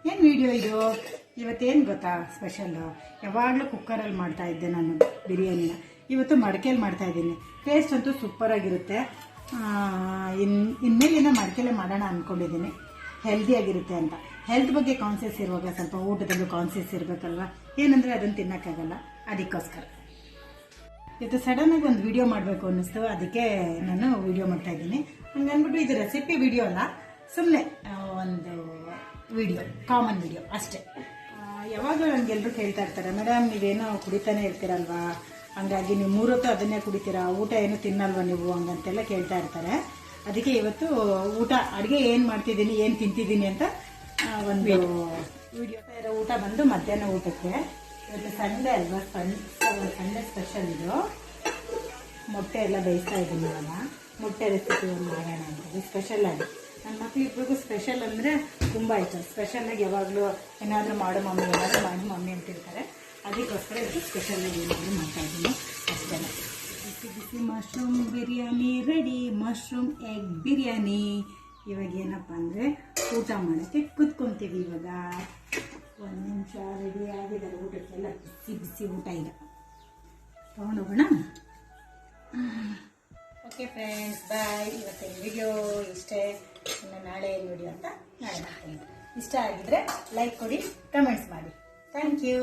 ಏನು ವಿಡಿಯೋ ಇದು? ಇವತ್ತೇನು ಗೊತ್ತಾ ಸ್ಪೆಷಲ್ಲು? ಯಾವಾಗಲೂ ಕುಕ್ಕರಲ್ಲಿ ಮಾಡ್ತಾ ಇದ್ದೆ ನಾನು ಬಿರಿಯಾನಿನ. ಇವತ್ತು ಮಡಕೆಯಲ್ಲಿ ಮಾಡ್ತಾ ಇದ್ದೀನಿ. ಟೇಸ್ಟ್ ಅಂತೂ ಸೂಪರಾಗಿರುತ್ತೆ. ಇನ್ಮೇಲಿನ ಮಡಕೆಲ್ಲೇ ಮಾಡೋಣ ಅಂದ್ಕೊಂಡಿದ್ದೀನಿ, ಹೆಲ್ದಿಯಾಗಿರುತ್ತೆ ಅಂತ. ಹೆಲ್ತ್ ಬಗ್ಗೆ ಕಾನ್ಸಿಯಸ್ ಇರುವಾಗ ಸ್ವಲ್ಪ ಊಟದಲ್ಲೂ ಕಾನ್ಸಿಯಸ್ ಇರಬೇಕಲ್ವ, ಏನಂದರೆ ಅದನ್ನು ತಿನ್ನೋಕ್ಕಾಗಲ್ಲ. ಅದಕ್ಕೋಸ್ಕರ ಇವತ್ತು ಸಡನ್ನಾಗಿ ಒಂದು ವಿಡಿಯೋ ಮಾಡಬೇಕು ಅನ್ನಿಸ್ತು, ಅದಕ್ಕೆ ನಾನು ವಿಡಿಯೋ ಮಾಡ್ತಾ ಇದ್ದೀನಿ. ಹಂಗನ್ಬಿಟ್ಟು ಇದು ರೆಸಿಪಿ ವಿಡಿಯೋ ಅಲ್ಲ, ಸುಮ್ಮನೆ ಒಂದು ವಿಡಿಯೋ, ಕಾಮನ್ ವಿಡಿಯೋ ಅಷ್ಟೇ. ಯಾವಾಗಲೂ ನನಗೆಲ್ಲರೂ ಕೇಳ್ತಾ ಇರ್ತಾರೆ, ಮೇಡಮ್ ನೀವೇನೋ ಕುಡಿತಾನೆ ಇರ್ತೀರಲ್ವಾ, ಹಂಗಾಗಿ ನೀವು 3 ಹೊತ್ತು ಅದನ್ನೇ ಕುಡಿತೀರಾ, ಊಟ ಏನು ತಿನ್ನಲ್ವ ನೀವು ಹಂಗಂತೆಲ್ಲ ಕೇಳ್ತಾ ಇರ್ತಾರೆ. ಅದಕ್ಕೆ ಇವತ್ತು ಅಡುಗೆ ಏನು ಮಾಡ್ತಿದ್ದೀನಿ, ಏನು ತಿಂತಿದ್ದೀನಿ ಅಂತ ಒಂದು ವಿಡಿಯೋ. ಊಟ ಬಂದು ಮಧ್ಯಾಹ್ನ ಊಟಕ್ಕೆ. ಇವತ್ತು ಸಂಡೇ ಅಲ್ವಾ, ಸಂಡೇ ಸ್ಪೆಷಲ್ ಇದು. ಮೊಟ್ಟೆ ಎಲ್ಲ ಬೇಯಿಸ್ತಾ ಇದ್ದೀನಿ ಇವಾಗ. ಮೊಟ್ಟೆ ರೆಸಿಪಿ ಒಂದು ಮಾಡೋಣ ಅಂತ ಸ್ಪೆಷಲ್ ಆಗಿ. ನನ್ನ ಮಕ್ಕಳಿಬ್ರಿಗೂ ಸ್ಪೆಷಲ್ ಅಂದರೆ ತುಂಬ ಇಷ್ಟ. ಸ್ಪೆಷಲಾಗಿ ಯಾವಾಗಲೂ ಏನಾದರೂ ಮಾಡು ಮಮ್ಮಿ, ಏನಾದರೂ ಮಾಡಿ ಮಮ್ಮಿ ಅಂತಿರ್ತಾರೆ. ಅದಕ್ಕೋಸ್ಕರ ಇದು ಸ್ಪೆಷಲಾಗಿ ಏನಾದರೂ ಮಾಡ್ತಾಯಿದ್ದೀನಿ ಅಷ್ಟೇ. ಬಿಸಿ ಬಿಸಿ mushroom biryani ready, mushroom egg biryani. ಇವಾಗ ಏನಪ್ಪ ಅಂದರೆ ಊಟ ಮಾಡೋಕ್ಕೆ ಕೂತ್ಕೊತೀವಿ. ಇವಾಗ 1 ನಿಮಿಷ ರೆಡಿ ಆಗಿದ್ದಾರೆ ಊಟಕ್ಕೆಲ್ಲ. ಬಿಸಿ ಬಿಸಿ ಊಟ ಇದೆ, ತೊಗೊಂಡೋಗೋಣ. ಓಕೆ ಫ್ರೆಂಡ್ಸ್, ಬಾಯ್. ಇವತ್ತಿನ ವಿಡಿಯೋ ಇಷ್ಟೇ. ಇನ್ನು ನಾಳೆ ಏನು ವಿಡಿಯೋ ಅಂತ ನಾಳೆ ಮಾಡ್ತೀನಿ. ಇಷ್ಟ ಆಗಿದ್ರೆ ಲೈಕ್ ಕೊಡಿ, ಕಮೆಂಟ್ಸ್ ಮಾಡಿ. Thank you.